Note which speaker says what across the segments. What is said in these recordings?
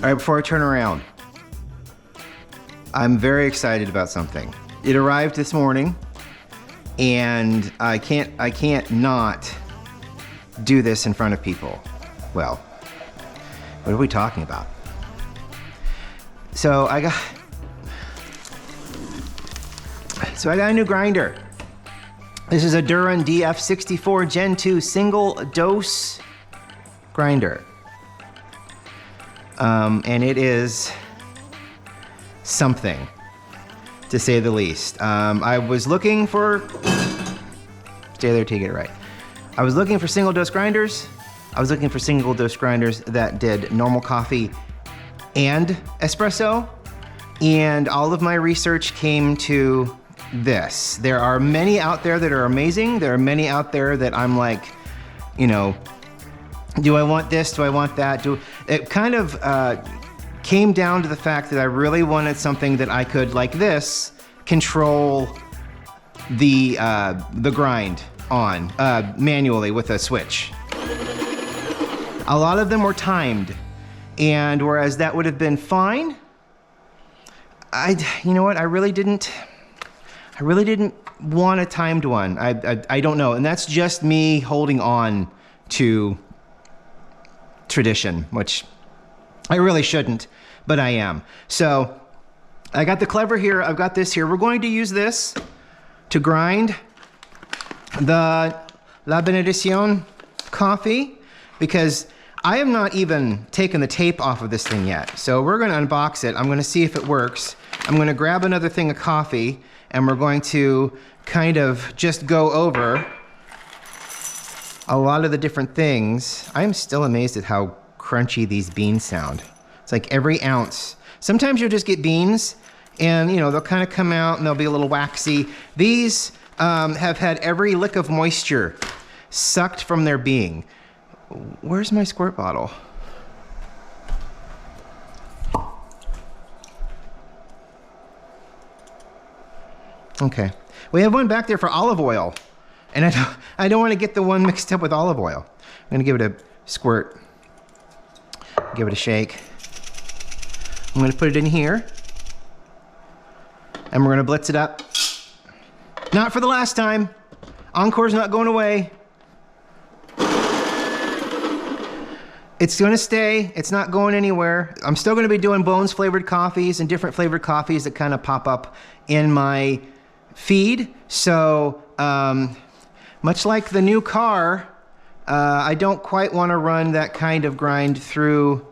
Speaker 1: All right, before I turn around, I'm very excited about something. It arrived this morning, and I can't not do this in front of people. Well, what are we talking about? So I got a new grinder. This is a Turin DF64 Gen 2 single dose grinder. And it is something, to say the least. I was looking for, stay there till you get it right. I was looking for single dose grinders. I was looking for single dose grinders that did normal coffee and espresso. And all of my research came to this. There are many out there that are amazing. There are many out there that I'm like, you know, do I want this? Do I want that? It kind of came down to the fact that I really wanted something that I could, like this, control the grind on manually with a switch. A lot of them were timed, and whereas that would have been fine, you know what? I really didn't want a timed one. I don't know, and that's just me holding on to tradition, which I really shouldn't, but I am. So I got the clever here. I've got this here. We're going to use this to grind the La Benedicion coffee, because I have not even taken the tape off of this thing yet. So we're going to unbox it. I'm going to see if it works. I'm going to grab another thing of coffee, and we're going to kind of just go over a lot of the different things. I'm still amazed at how crunchy these beans sound. It's like every ounce. Sometimes you'll just get beans and, you know, they'll kind of come out and they'll be a little waxy. These have had every lick of moisture sucked from their being. Where's my squirt bottle? Okay. We have one back there for olive oil. And I don't want to get the one mixed up with olive oil. I'm going to give it a squirt. Give it a shake. I'm going to put it in here. And we're going to blitz it up. Not for the last time. Encore's not going away. It's going to stay. It's not going anywhere. I'm still going to be doing Bones flavored coffees and different flavored coffees that kind of pop up in my feed. So, much like the new car, I don't quite want to run that kind of grind through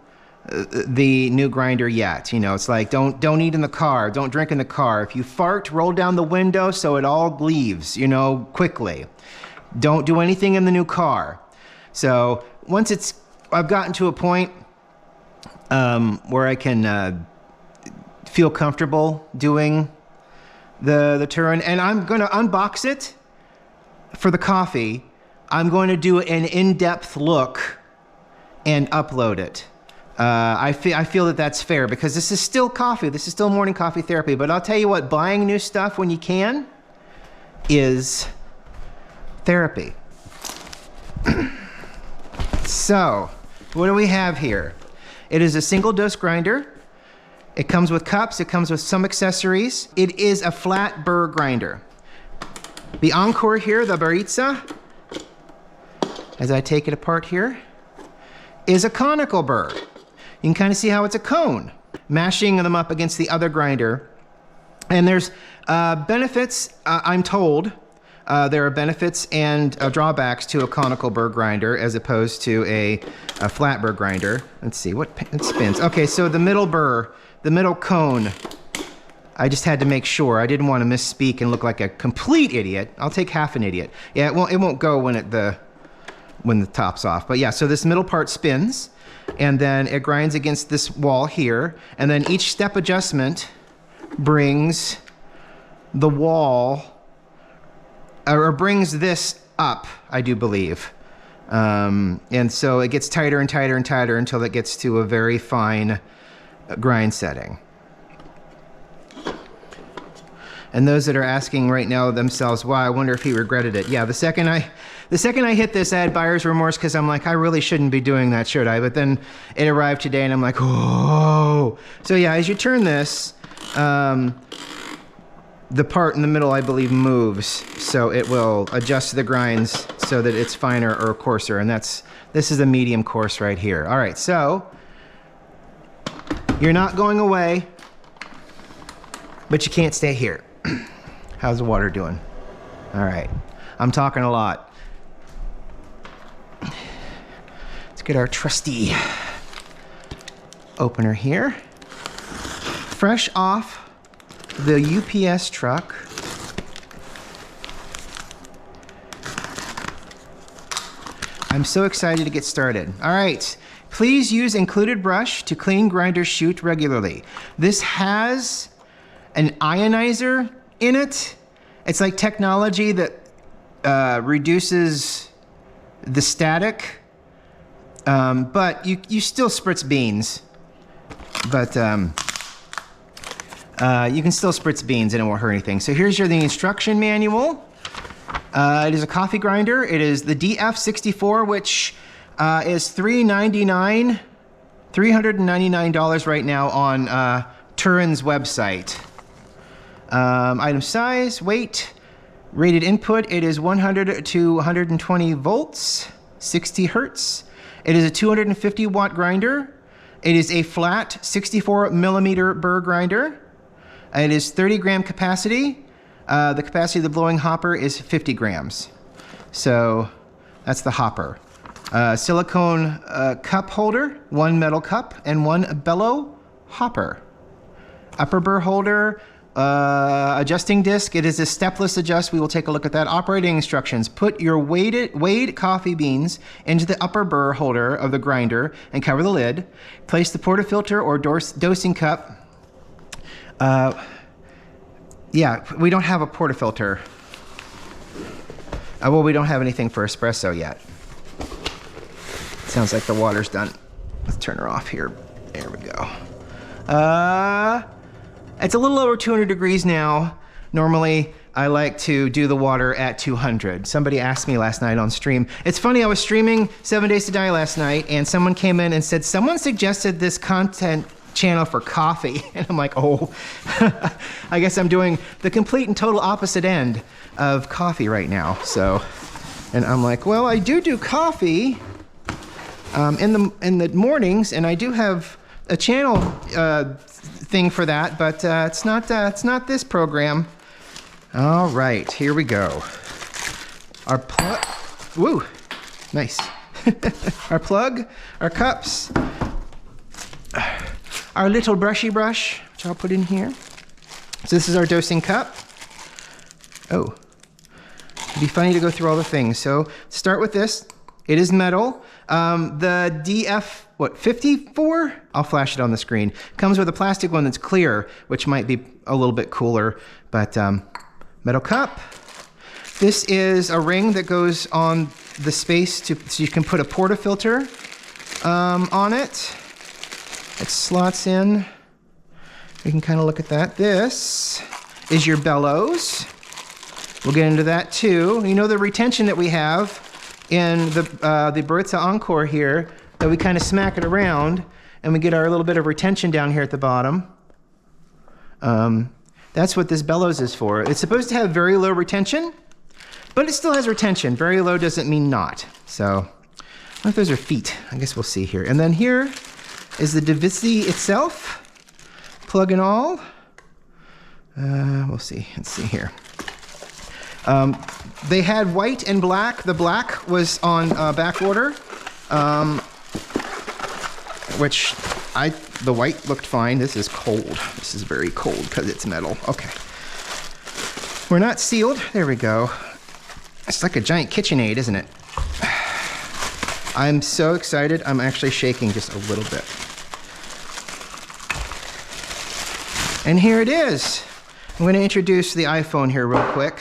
Speaker 1: the new grinder yet. You know, it's like, don't eat in the car, don't drink in the car. If you fart, roll down the window so it all leaves, you know, quickly. Don't do anything in the new car. So once I've gotten to a point where I can feel comfortable doing the Turin, and I'm going to unbox it for the coffee. I'm going to do an in-depth look and upload it. I feel that that's fair, because this is still coffee. This is still morning coffee therapy. But I'll tell you what, buying new stuff when you can is therapy. So, what do we have here? It is a single dose grinder. It comes with cups. It comes with some accessories. It is a flat burr grinder. The Encore here, the Baritza, as I take it apart here, is a conical burr. You can kind of see how it's a cone, mashing them up against the other grinder. And there's benefits, I'm told. There are benefits and drawbacks to a conical burr grinder as opposed to a flat burr grinder. Let's see, it spins. Okay, so the middle burr, the middle cone, I just had to make sure. I didn't want to misspeak and look like a complete idiot. I'll take half an idiot. Yeah, it won't go when the top's off. But yeah, so this middle part spins, and then it grinds against this wall here, and then each step adjustment brings the wall, or brings this up, I do believe. And so it gets tighter and tighter and tighter until it gets to a very fine grind setting. And those that are asking right now themselves, wow, I wonder if he regretted it. Yeah, the second I hit this, I had buyer's remorse because I'm like, I really shouldn't be doing that, should I? But then it arrived today and I'm like, oh. So yeah, as you turn this, the part in the middle, I believe, moves. So it will adjust the grinds so that it's finer or coarser. And this is a medium coarse right here. All right, so you're not going away, but you can't stay here. How's the water doing? All right, I'm talking a lot. Let's get our trusty opener here. Fresh off the UPS truck. I'm so excited to get started. All right, please use included brush to clean grinder chute regularly. This has an ionizer in it. It's like technology that reduces the static, but you still spritz beans. But you can still spritz beans and it won't hurt anything. So here's the instruction manual. It is a coffee grinder. It is the DF64, which is $399 right now on Turin's website. Item size, weight, rated input, it is 100 to 120 volts, 60 hertz. It is a 250 watt grinder. It is a flat 64 millimeter burr grinder. It is 30 gram capacity. The capacity of the blowing hopper is 50 grams. So that's the hopper. Silicone cup holder, 1 metal cup, and 1 bellow hopper. Upper burr holder, adjusting disc. It is a stepless adjust. We will take a look at that. Operating instructions. Put your weighed coffee beans into the upper burr holder of the grinder and cover the lid. Place the portafilter or dosing cup. Yeah, we don't have a portafilter. Well, we don't have anything for espresso yet. Sounds like the water's done. Let's turn her off here. There we go. It's a little over 200 degrees now. Normally, I like to do the water at 200. Somebody asked me last night on stream. It's funny, I was streaming 7 Days to Die last night, and someone came in and said, someone suggested this content channel for coffee. And I'm like, oh, I guess I'm doing the complete and total opposite end of coffee right now. So, and I'm like, well, I do coffee in the mornings, and I do have a channel thing for that, but it's not this program. All right, here we go. Our plug, woo, nice. Our plug, our cups, our little brushy brush, which I'll put in here. So this is our dosing cup. Oh, it'd be funny to go through all the things. So start with this. It is metal. The DF54? I'll flash it on the screen. Comes with a plastic one that's clear, which might be a little bit cooler, but metal cup. This is a ring that goes on the space so you can put a portafilter on it. It slots in. We can kind of look at that. This is your bellows. We'll get into that too. You know the retention that we have in the Baritza Encore here, that we kind of smack it around and we get our little bit of retention down here at the bottom. That's what this bellows is for. It's supposed to have very low retention, but it still has retention. Very low doesn't mean not. So, I don't know if those are feet. I guess we'll see here. And then here is the Divisi itself, plug and all. We'll see. Let's see here. They had white and black. The black was on back order, which the white looked fine. This is cold. This is very cold because it's metal. Okay. We're not sealed. There we go. It's like a giant KitchenAid, isn't it? I'm so excited. I'm actually shaking just a little bit. And here it is. I'm going to introduce the iPhone here real quick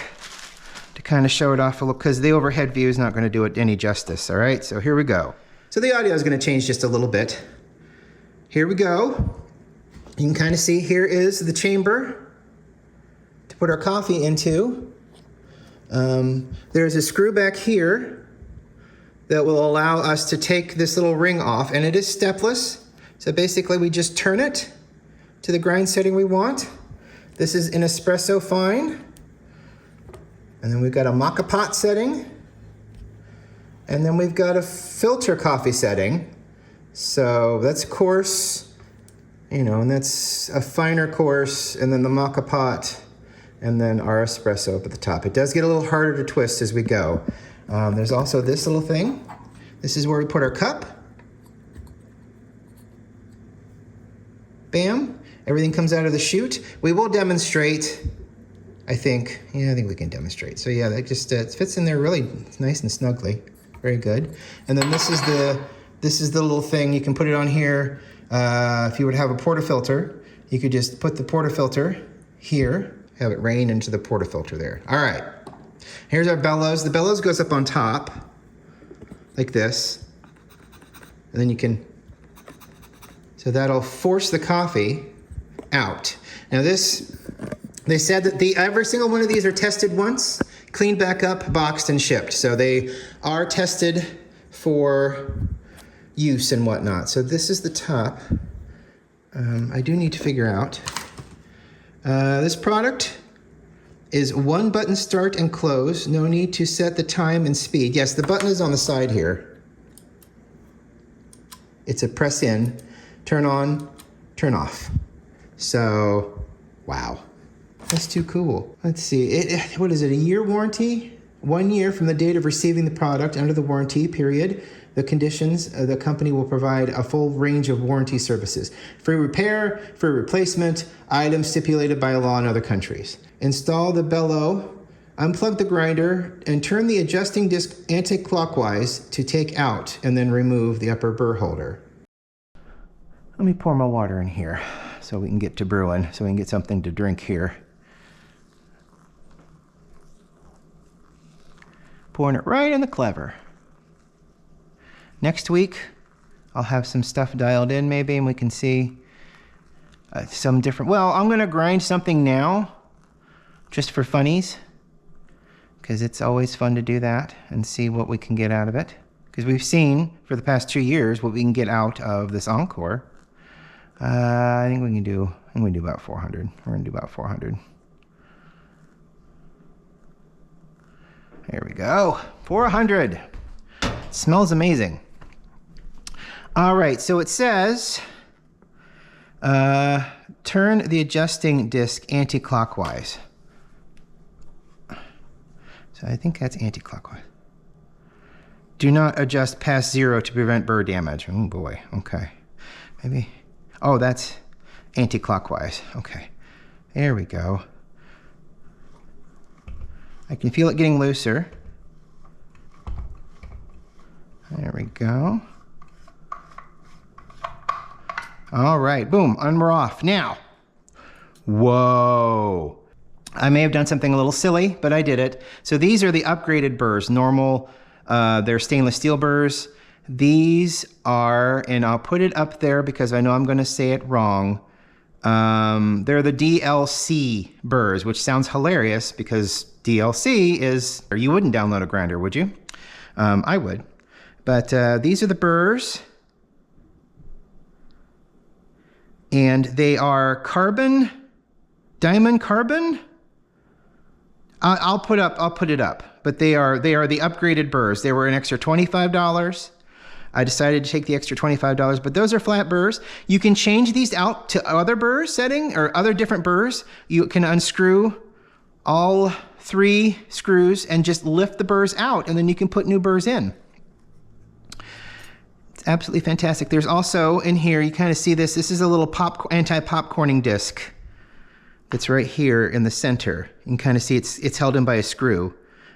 Speaker 1: to kind of show it off a little, because the overhead view is not going to do it any justice. All right, so here we go. So the audio is going to change just a little bit. Here we go. You can kind of see here is the chamber to to put our coffee into. There's a screw back here that will allow us to take this little ring off, and it is stepless. So basically we just turn it to the grind setting we want. This is an espresso fine. And then we've got a maca pot setting. And then we've got a filter coffee setting. So that's coarse, you know, and that's a finer coarse, and then the maca pot, and then our espresso up at the top. It does get a little harder to twist as we go. There's also this little thing. This is where we put our cup. Bam, everything comes out of the chute. We will demonstrate, I think. Yeah, I think we can demonstrate. So yeah, that just it fits in there really nice and snugly. Very good. And then this is the little thing. You can put it on here. If you would have a portafilter, you could just put the portafilter here, have it rain into the portafilter there. All right. Here's our bellows. The bellows goes up on top like this. And then you can, so that'll force the coffee out. Now this, they said that every single one of these are tested once, cleaned back up, boxed, and shipped. So they are tested for use and whatnot. So this is the top. I do need to figure out. This product is one button start and close. No need to set the time and speed. Yes, the button is on the side here. It's a press in, turn on, turn off. So, wow. That's too cool. Let's see, what is it, a year warranty? 1 year from the date of receiving the product under the warranty period. The conditions, the company will provide a full range of warranty services. Free repair, free replacement, items stipulated by law in other countries. Install the bellow, unplug the grinder, and turn the adjusting disc anti-clockwise to take out and then remove the upper burr holder. Let me pour my water in here so we can get to brewing, so we can get something to drink here. Pouring it right in the clever. Next week, I'll have some stuff dialed in maybe, and we can see some different, well, I'm gonna grind something now, just for funnies, because it's always fun to do that and see what we can get out of it. Because we've seen for the past 2 years what we can get out of this Encore. I think we can do, I'm gonna do about 400. We're gonna do about 400. There we go, 400. It smells amazing. All right, so it says, turn the adjusting disc anti-clockwise. So I think that's anti-clockwise. Do not adjust past 0 to prevent burr damage. Oh boy, okay. Maybe, oh, that's anti-clockwise. Okay, there we go. I can feel it getting looser. There we go. All right, boom, and we're off. Now, whoa. I may have done something a little silly, but I did it. So these are the upgraded burrs, normal, they're stainless steel burrs. These are, and I'll put it up there because I know I'm gonna say it wrong. They're the DLC burrs, which sounds hilarious because DLC is, or you wouldn't download a grinder, would you? I would. But these are the burrs. And they are carbon, diamond carbon. I'll put it up. But they are the upgraded burrs. They were an extra $25. I decided to take the extra $25, but those are flat burrs. You can change these out to other burr setting or other different burrs. You can unscrew all 3 screws and just lift the burrs out, and then you can put new burrs in. It's absolutely fantastic. There's also in here, you kind of see this. This is a little anti-popcorning disc that's right here in the center. You can kind of see it's held in by a screw.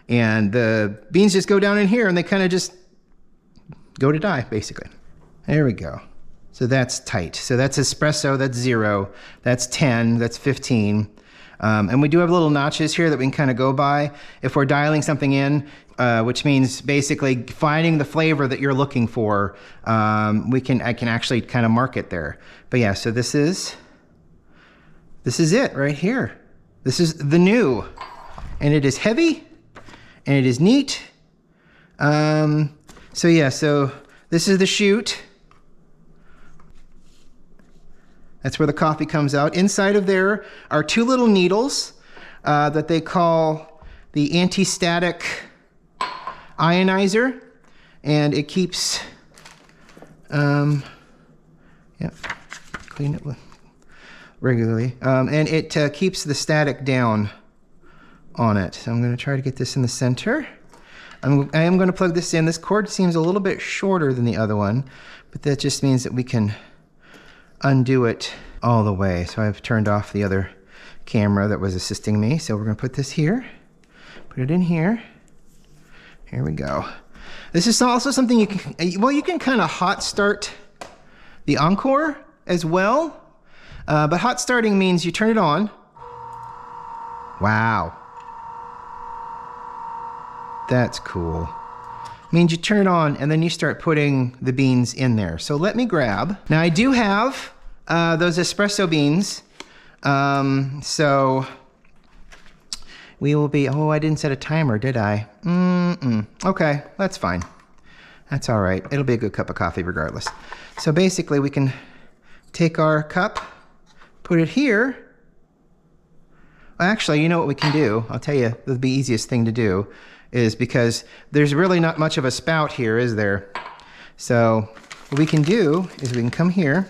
Speaker 1: And the beans just go down in here and they kind of just go to die, basically. There we go. So that's tight. So that's espresso, that's 0, that's 10, that's 15. And we do have little notches here that we can kind of go by if we're dialing something in, which means basically finding the flavor that you're looking for. I can actually kind of mark it there. But yeah, so this is it right here. This is the new, and it is heavy, and it is neat. So yeah, so this is the chute. That's where the coffee comes out. Inside of there are two little needles that they call the anti-static ionizer, and it keeps, clean it regularly, and it keeps the static down on it. So I'm going to try to get this in the center. I am going to plug this in. This cord seems a little bit shorter than the other one, but that just means that we can undo it all the way. So I've turned off the other camera that was assisting me. So we're going to put this here, put it in here. Here we go. This is also something you can, well, you can kind of hot start the Encore as well. But hot starting means you turn it on. Wow. That's cool. Means you turn it on and then you start putting the beans in there. So let me grab. Now I do have those espresso beans. So we will be, oh, I didn't set a timer, did I? Okay, that's fine. That's all right. It'll be a good cup of coffee regardless. So basically we can take our cup, put it here. Well, actually, you know what we can do? I'll tell you the easiest thing to do is, because there's really not much of a spout here, is there? So what we can do is we can come here.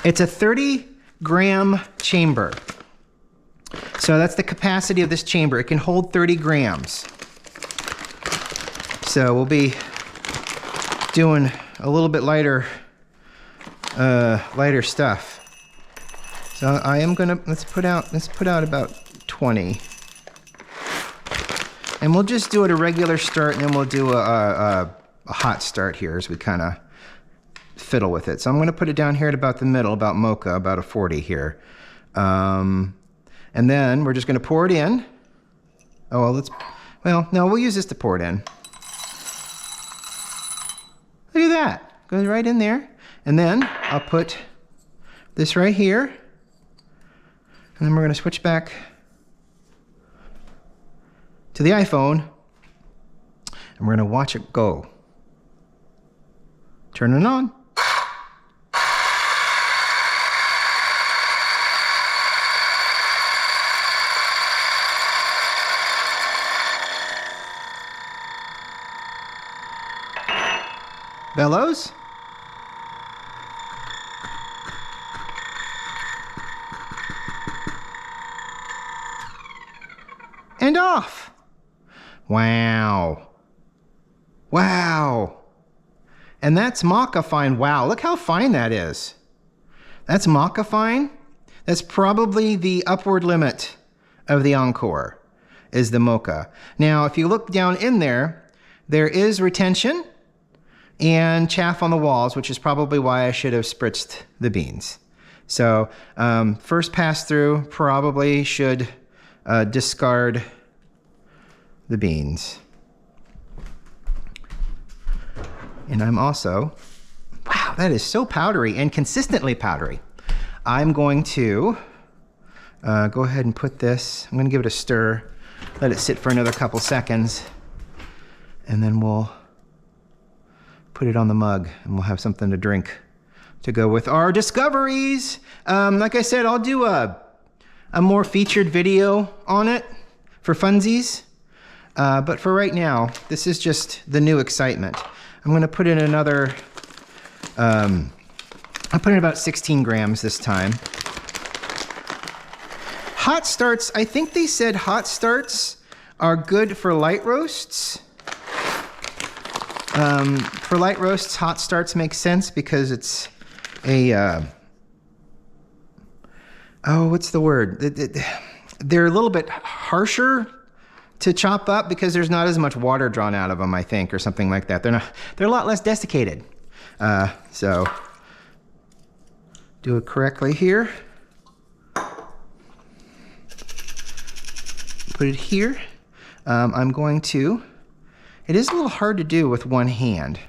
Speaker 1: It's a 30-gram chamber. So that's the capacity of this chamber. It can hold 30 grams. So we'll be doing a little bit lighter stuff. So I am gonna, let's put out about 20. And we'll just do it a regular start, and then we'll do a hot start here as we kind of fiddle with it. So I'm going to put it down here at about the middle, about mocha, about a 40 here. And then we're just going to pour it in. Oh, well, no, we'll use this to pour it in. Look at that. Goes right in there. And then I'll put this right here. And then we're going to switch back to the iPhone, and we're going to watch it go. Turn it on. Bellows. And off. Wow. Wow. And that's maca fine. Wow, look how fine that is. That's maca fine. That's probably the upward limit of the Encore, is the mocha. Now, if you look down in there, there is retention and chaff on the walls, which is probably why I should have spritzed the beans. So first pass through, probably should discard the beans. And I'm also, wow, that is so powdery and consistently powdery. I'm going to go ahead and put this, I'm going to give it a stir, let it sit for another couple seconds, and then we'll put it on the mug and we'll have something to drink to go with our discoveries. Like I said, I'll do a more featured video on it for funsies. But for right now, this is just the new excitement. I'm going to put in another, I'll put in about 16 grams this time. Hot starts, I think they said hot starts are good for light roasts. For light roasts, hot starts make sense because it's a, oh, what's the word? They're a little bit harsher to chop up because there's not as much water drawn out of them, I think, or something like that. They're a lot less desiccated. So do it correctly here. Put it here. I'm going to, it is a little hard to do with one hand,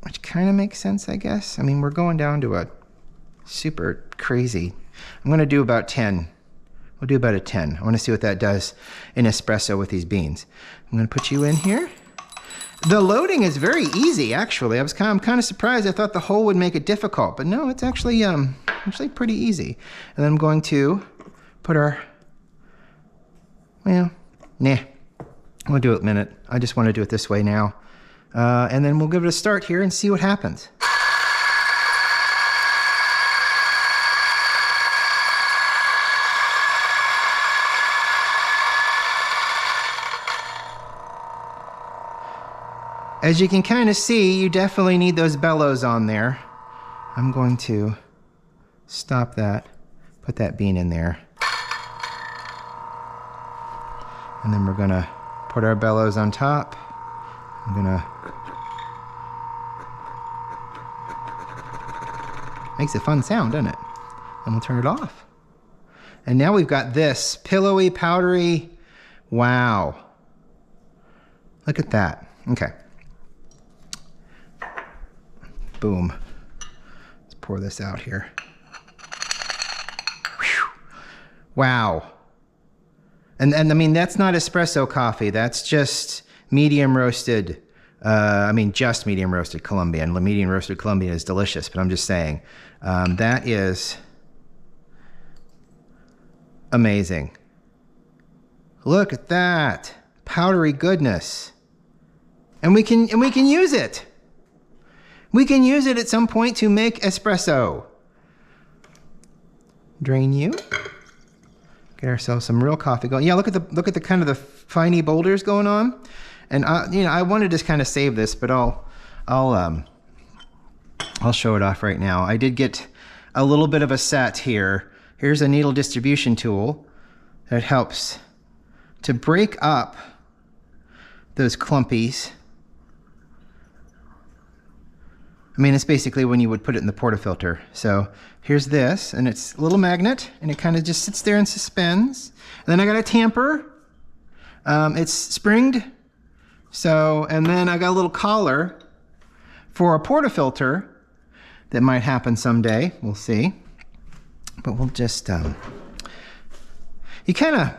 Speaker 1: which kind of makes sense, I guess. I mean, we're going down to a super crazy. I'm gonna do about 10. We'll do about a 10. I wanna see what that does in espresso with these beans. I'm gonna put you in here. The loading is very easy, actually. I'm kind of surprised. I thought the hole would make it difficult, but no, it's actually pretty easy. And then I'm going to put our, well, nah, we'll do it in a minute. I just want to do it this way now. And then we'll give it a start here and see what happens. As you can kind of see, you definitely need those bellows on there. I'm going to stop that, put that bean in there. And then we're gonna put our bellows on top. I'm gonna, makes a fun sound, doesn't it? And we'll turn it off. And now we've got this pillowy, powdery, wow. Look at that, okay. Boom. Let's pour this out here. Whew. Wow. And I mean, that's not espresso coffee. That's just medium roasted. Just medium roasted Colombian. Medium roasted Colombian is delicious, but I'm just saying, that is amazing. Look at that powdery goodness. And we can use it. We can use it at some point to make espresso. Drain you. Get ourselves some real coffee going. Yeah, look at the kind of the finey boulders going on. And I wanted to just kind of save this, but I'll show it off right now. I did get a little bit of a set here. Here's a needle distribution tool that helps to break up those clumpies. I mean, it's basically when you would put it in the portafilter. So here's this, and it's a little magnet, and it kind of just sits there and suspends. And then I got a tamper. It's springed. So, and then I got a little collar for a portafilter that might happen someday. We'll see. But we'll just, you kind of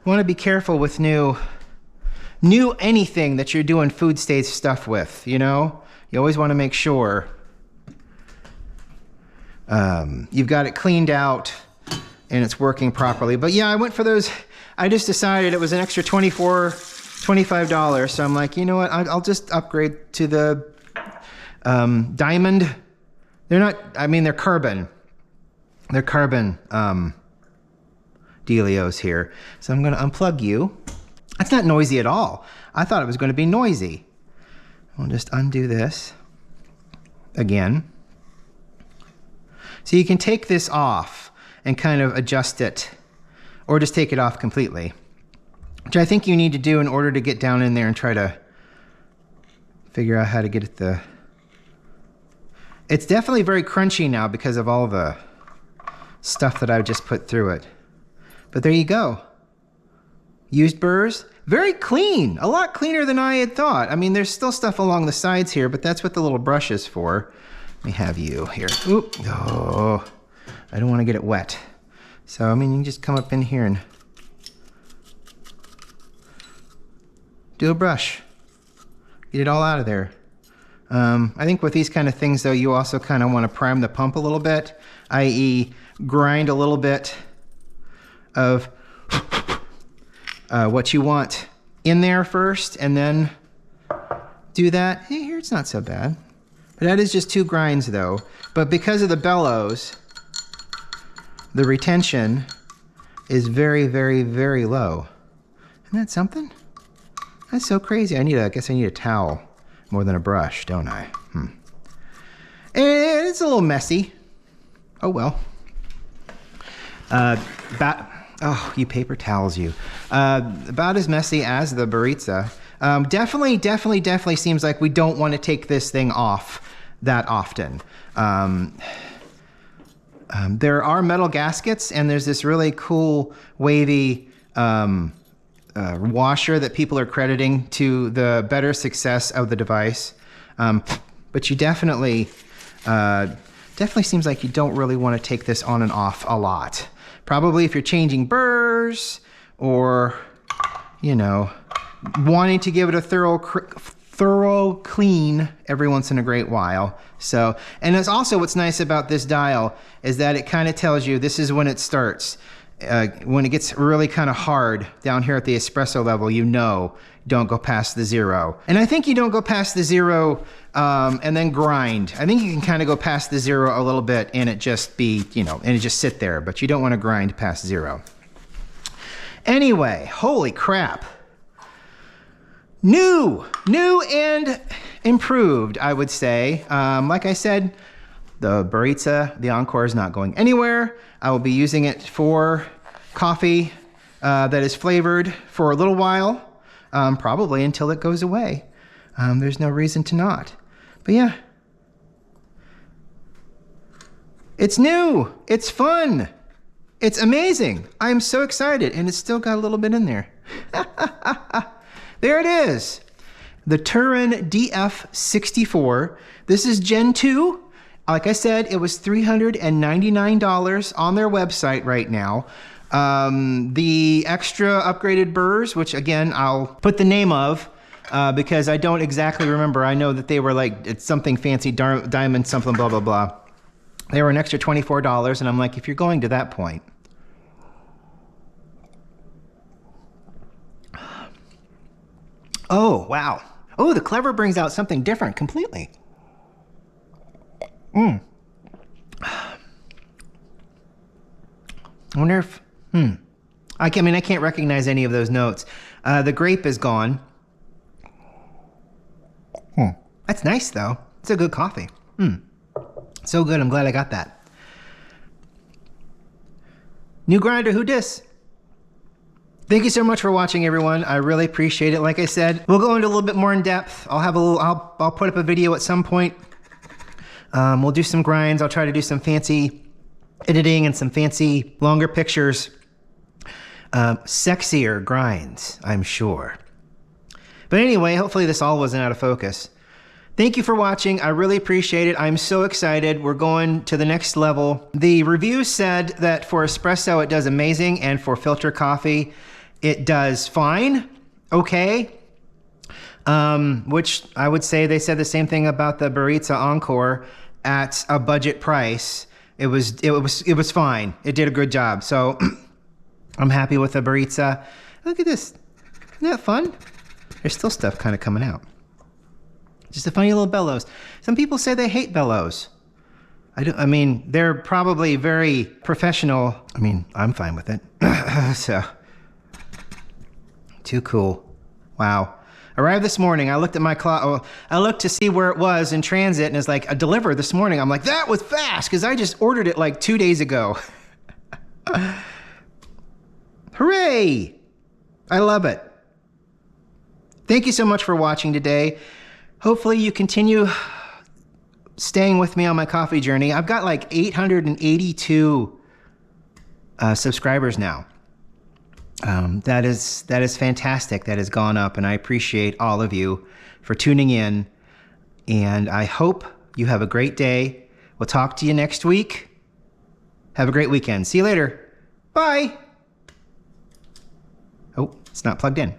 Speaker 1: want to be careful with new anything that you're doing food stage stuff with, you know? You always want to make sure you've got it cleaned out and it's working properly. But yeah, I went for those. I just decided it was an extra $25. So I'm like, you know what? I'll just upgrade to the diamond. They're not, I mean, they're carbon. They're carbon dealios here. So I'm going to unplug you. That's not noisy at all. I thought it was going to be noisy. We'll just undo this again. So you can take this off and kind of adjust it, or just take it off completely, which I think you need to do in order to get down in there and try to figure out how to get it It's definitely very crunchy now because of all the stuff that I've just put through it. But there you go. Used burrs. Very clean, a lot cleaner than I had thought. I mean, there's still stuff along the sides here, but that's what the little brush is for. Let me have you here. Oop, oh, I don't want to get it wet. So, I mean, you can just come up in here and do a brush. Get it all out of there. I think with these kind of things, though, you also kind of want to prime the pump a little bit, i.e. grind a little bit of what you want in there first, and then do that. Hey, here it's not so bad. But that is just 2 grinds though. But because of the bellows, the retention is very, very, very low. Isn't that something? That's so crazy. I guess I need a towel more than a brush, don't I? It's a little messy. Oh well. Oh, you paper towels, you. About as messy as the Baritza. Definitely seems like we don't want to take this thing off that often. There are metal gaskets, and there's this really cool wavy washer that people are crediting to the better success of the device. But you definitely Definitely seems like you don't really want to take this on and off a lot. Probably if you're changing burrs or, you know, wanting to give it a thorough clean every once in a great while. So, and it's also what's nice about this dial is that it kind of tells you this is when it starts. When it gets really kind of hard down here at the espresso level, you know, don't go past the 0. And I think you don't go past the 0 and then grind. I think you can kind of go past the 0 a little bit and it just be, you know, and it just sit there, but you don't want to grind past 0. Anyway, holy crap. New and improved, I would say. Like I said, the Baritza, the Encore, is not going anywhere. I will be using it for coffee that is flavored for a little while, probably until it goes away. There's no reason to not. But yeah, it's new, it's fun, it's amazing. I'm so excited, and it's still got a little bit in there. There it is, the Turin DF64. This is Gen 2. Like I said, it was $399 on their website right now. The extra upgraded burrs, which again, I'll put the name of because I don't exactly remember. I know that they were like, it's something fancy, diamond something, blah, blah, blah. They were an extra $24, and I'm like, if you're going to that point. Oh, wow. Oh, the Clever brings out something different completely. I wonder if, I can't recognize any of those notes. The grape is gone. That's nice though. It's a good coffee. So good, I'm glad I got that. New grinder, who dis? Thank you so much for watching, everyone. I really appreciate it. Like I said, we'll go into a little bit more in depth. I'll put up a video at some point. We'll do some grinds. I'll try to do some fancy editing and some fancy longer pictures. Sexier grinds, I'm sure. But anyway, hopefully this all wasn't out of focus. Thank you for watching. I really appreciate it. I'm so excited. We're going to the next level. The review said that for espresso, it does amazing, and for filter coffee, it does fine, okay. Which I would say they said the same thing about the Baritza Encore at a budget price. It was fine. It did a good job. So I'm happy with the Baritza. Look at this. Isn't that fun? There's still stuff kind of coming out. Just a funny little bellows. Some people say they hate bellows. I mean, they're probably very professional. I mean, I'm fine with it. So, too cool. Wow. Arrived this morning. I looked at my clock. I looked to see where it was in transit, and it's like, a deliver this morning. I'm like, that was fast, because I just ordered it like 2 days ago. Hooray! I love it. Thank you so much for watching today. Hopefully you continue staying with me on my coffee journey. I've got like 882 subscribers now. That is fantastic. That has gone up, and I appreciate all of you for tuning in. And I hope you have a great day. We'll talk to you next week. Have a great weekend. See you later. Bye. Oh, it's not plugged in.